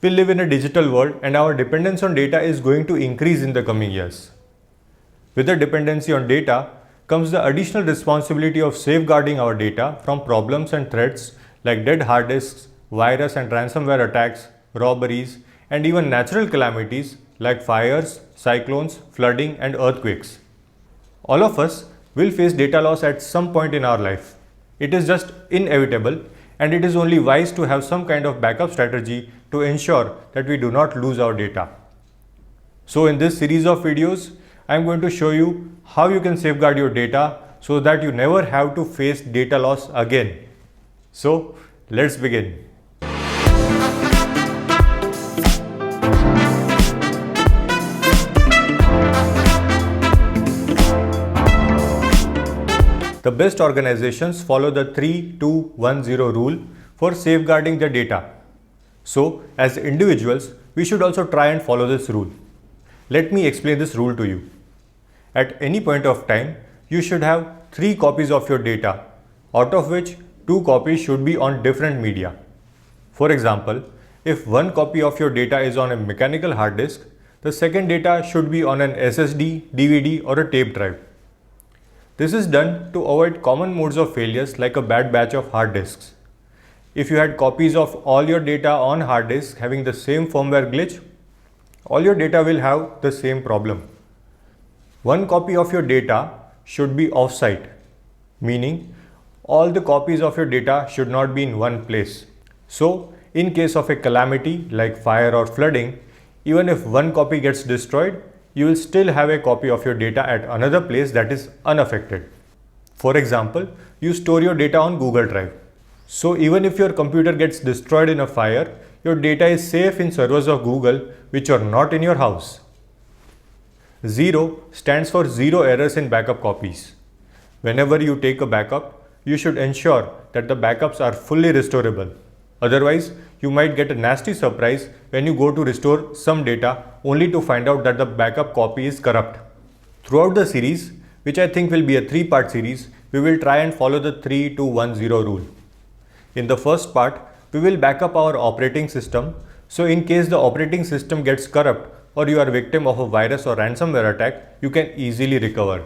We live in a digital world and our dependence on data is going to increase in the coming years. With the dependency on data comes the additional responsibility of safeguarding our data from problems and threats like dead hard disks, virus and ransomware attacks, robberies, and even natural calamities like fires, cyclones, flooding, and earthquakes. All of us will face data loss at some point in our life. It is just inevitable, and it is only wise to have some kind of backup strategy to ensure that we do not lose our data. So in this series of videos, I am going to show you how you can safeguard your data so that you never have to face data loss again. So let's begin. The best organizations follow the 3-2-1-0 rule for safeguarding their data. So, as individuals, we should also try and follow this rule. Let me explain this rule to you. At any point of time, you should have 3 copies of your data, out of which 2 copies should be on different media. For example, if 1 copy of your data is on a mechanical hard disk, the second data should be on an SSD, DVD, or a tape drive. This is done to avoid common modes of failures like a bad batch of hard disks. If you had copies of all your data on hard disk having the same firmware glitch, all your data will have the same problem. 1 copy of your data should be off-site, meaning all the copies of your data should not be in one place. So, in case of a calamity like fire or flooding, even if 1 copy gets destroyed, you will still have a copy of your data at another place that is unaffected. For example, you store your data on Google Drive. So even if your computer gets destroyed in a fire, your data is safe in servers of Google which are not in your house. 0 stands for zero errors in backup copies. Whenever you take a backup, you should ensure that the backups are fully restorable. Otherwise, you might get a nasty surprise when you go to restore some data only to find out that the backup copy is corrupt. Throughout the series, which I think will be a 3-part series, we will try and follow the 3-2-1-0 rule. In the first part, we will back up our operating system, so in case the operating system gets corrupt or you are a victim of a virus or ransomware attack, you can easily recover.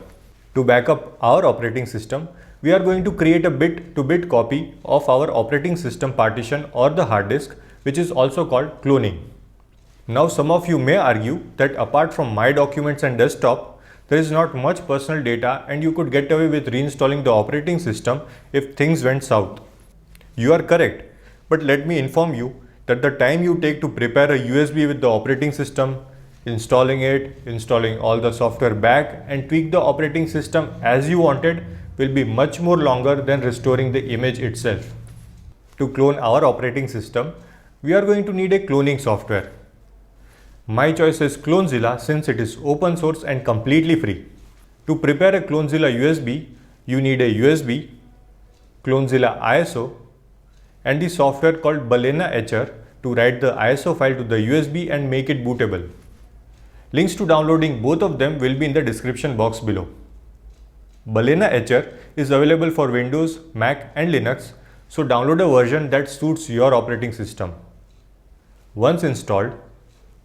To back up our operating system, we are going to create a bit-to-bit copy of our operating system partition or the hard disk, which is also called cloning. Now some of you may argue that apart from My Documents and desktop, there is not much personal data and you could get away with reinstalling the operating system if things went south. You are correct, but let me inform you that the time you take to prepare a USB with the operating system, installing it, installing all the software back and tweak the operating system as you wanted will be much more longer than restoring the image itself. To clone our operating system, we are going to need a cloning software. My choice is Clonezilla since it is open source and completely free. To prepare a Clonezilla USB, you need a USB, Clonezilla ISO, and the software called Balena Etcher to write the ISO file to the USB and make it bootable. Links to downloading both of them will be in the description box below. Balena Etcher is available for Windows, Mac and Linux, so download a version that suits your operating system. Once installed,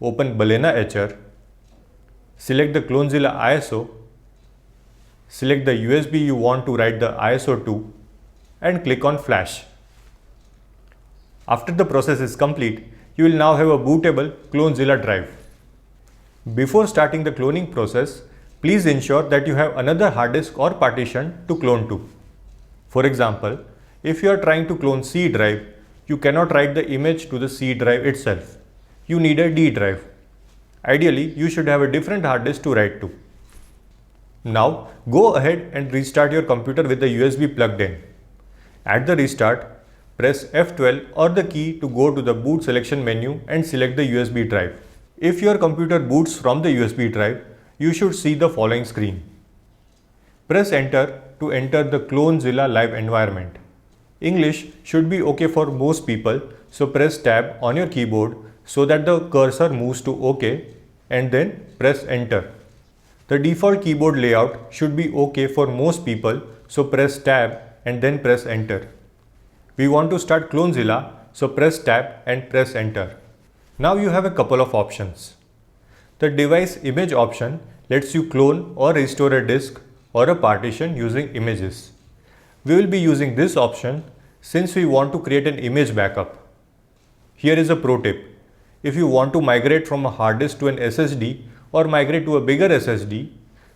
open Balena Etcher, select the Clonezilla ISO, select the USB you want to write the ISO to and click on Flash. After the process is complete, you will now have a bootable Clonezilla drive. Before starting the cloning process, please ensure that you have another hard disk or partition to clone to. For example, if you are trying to clone C drive, you cannot write the image to the C drive itself. You need a D drive. Ideally, you should have a different hard disk to write to. Now, go ahead and restart your computer with the USB plugged in. At the restart, press F12 or the key to go to the boot selection menu and select the USB drive. If your computer boots from the USB drive, you should see the following screen. Press enter to enter the Clonezilla live environment. English should be okay for most people, so press tab on your keyboard so that the cursor moves to OK and then press enter. The default keyboard layout should be OK for most people, so press tab and then press enter. We want to start Clonezilla, so press tab and press enter. Now you have a couple of options. The device image option lets you clone or restore a disk or a partition using images. We will be using this option since we want to create an image backup. Here is a pro tip. If you want to migrate from a hard disk to an SSD or migrate to a bigger SSD,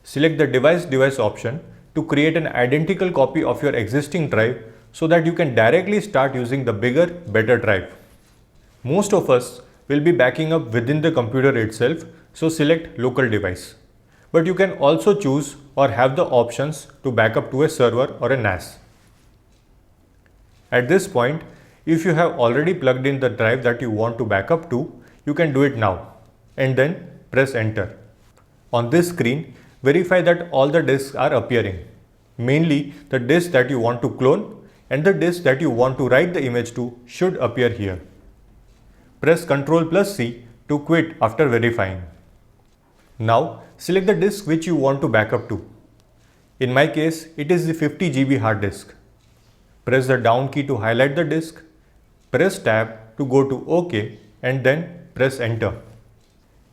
select the device option to create an identical copy of your existing drive so that you can directly start using the bigger, better drive. Most of us will be backing up within the computer itself, so select local device. But you can also choose or have the options to back up to a server or a NAS. At this point, if you have already plugged in the drive that you want to back up to, you can do it now and then press enter. On this screen, verify that all the disks are appearing, mainly the disk that you want to clone and the disk that you want to write the image to should appear here. Press Ctrl+C to quit after verifying. Now select the disk which you want to back up to. In my case, it is the 50 GB hard disk. Press the down key to highlight the disk, press tab to go to OK and then press enter.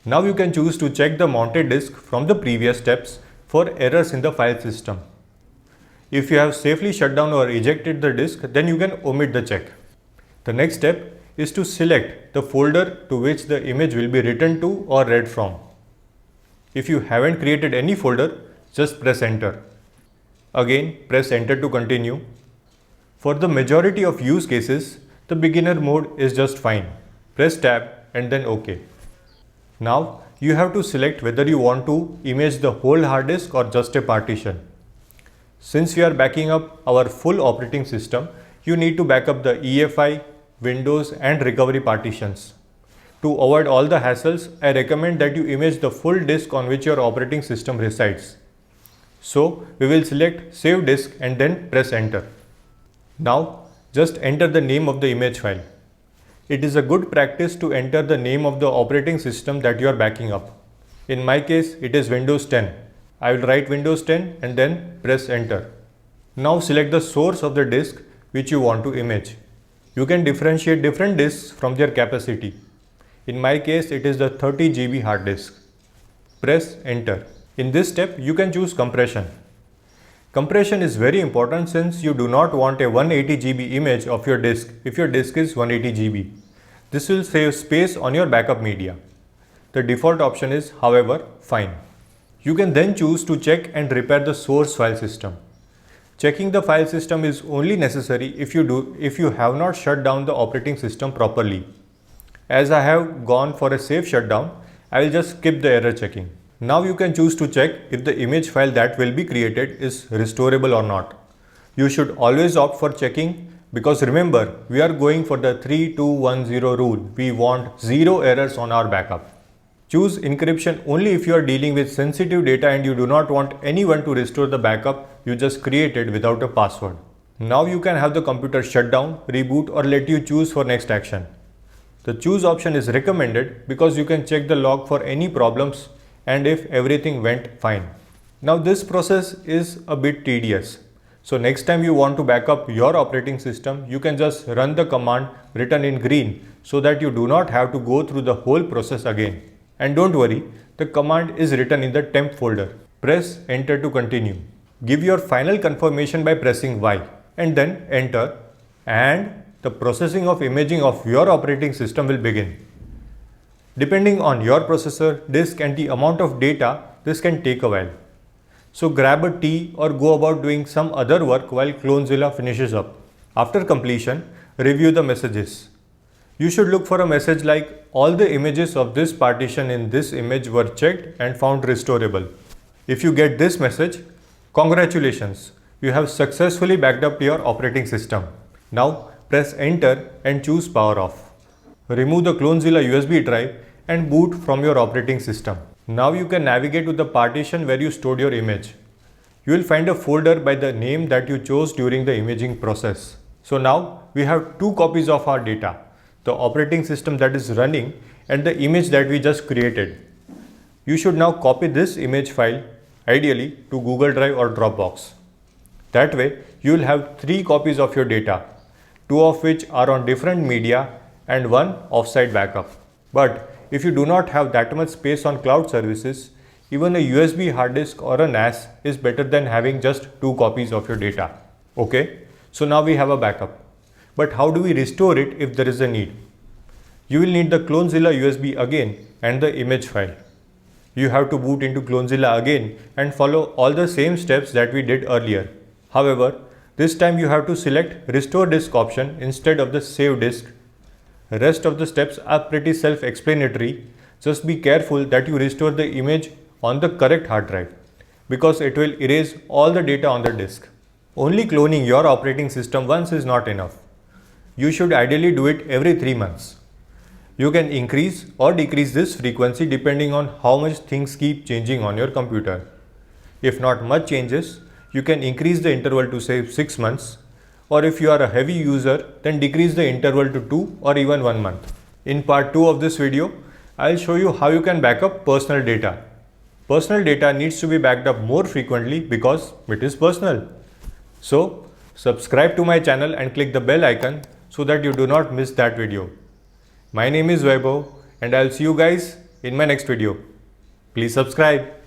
Now you can choose to check the mounted disk from the previous steps for errors in the file system. If you have safely shut down or ejected the disk, then you can omit the check. The next step is to select the folder to which the image will be written to or read from. If you haven't created any folder, just press enter. Again, press enter to continue. For the majority of use cases, the beginner mode is just fine. Press tab and then OK. Now you have to select whether you want to image the whole hard disk or just a partition. Since we are backing up our full operating system, you need to back up the EFI, Windows and recovery partitions. To avoid all the hassles, I recommend that you image the full disk on which your operating system resides. So we will select Save Disk and then press enter. Now just enter the name of the image file. It is a good practice to enter the name of the operating system that you are backing up. In my case, it is Windows 10. I will write Windows 10 and then press enter. Now select the source of the disk which you want to image. You can differentiate different disks from their capacity. In my case, it is the 30 GB hard disk. Press enter. In this step, you can choose compression. Compression is very important since you do not want a 180 GB image of your disk if your disk is 180 GB. This will save space on your backup media. The default option is, however, fine. You can then choose to check and repair the source file system. Checking the file system is only necessary if you have not shut down the operating system properly. As I have gone for a safe shutdown, I will just skip the error checking. Now you can choose to check if the image file that will be created is restorable or not. You should always opt for checking because remember, we are going for the 3210 rule. We want 0 errors on our backup. Choose encryption only if you are dealing with sensitive data and you do not want anyone to restore the backup you just created without a password. Now you can have the computer shut down, reboot or let you choose for next action. The choose option is recommended because you can check the log for any problems and if everything went fine. Now this process is a bit tedious. So next time you want to back up your operating system, you can just run the command written in green so that you do not have to go through the whole process again. And don't worry, the command is written in the temp folder. Press enter to continue. Give your final confirmation by pressing Y and then enter, and the processing of imaging of your operating system will begin. Depending on your processor, disk and the amount of data, this can take a while. So grab a tea or go about doing some other work while Clonezilla finishes up. After completion, review the messages. You should look for a message like all the images of this partition in this image were checked and found restorable. If you get this message, congratulations, you have successfully backed up your operating system. Now press enter and choose power off. Remove the Clonezilla USB drive and boot from your operating system. Now you can navigate to the partition where you stored your image. You will find a folder by the name that you chose during the imaging process. So now we have 2 copies of our data, the operating system that is running and the image that we just created. You should now copy this image file, ideally to Google Drive or Dropbox. That way you will have 3 copies of your data, 2 of which are on different media and 1 offsite backup. But if you do not have that much space on cloud services, even a USB hard disk or a NAS is better than having just 2 copies of your data. Okay, so now we have a backup. But how do we restore it if there is a need? You will need the Clonezilla USB again and the image file. You have to boot into Clonezilla again and follow all the same steps that we did earlier. However, this time you have to select Restore Disk option instead of the Save Disk. The rest of the steps are pretty self-explanatory. Just be careful that you restore the image on the correct hard drive because it will erase all the data on the disk. Only cloning your operating system once is not enough. You should ideally do it every 3 months. You can increase or decrease this frequency depending on how much things keep changing on your computer. If not much changes, you can increase the interval to say 6 months, or if you are a heavy user, then decrease the interval to 2 or even 1 month. In part 2 of this video, I'll show you how you can back up personal data. Personal data needs to be backed up more frequently because it is personal. So, subscribe to my channel and click the bell icon so that you do not miss that video. My name is Vaibhav and I'll see you guys in my next video. Please subscribe.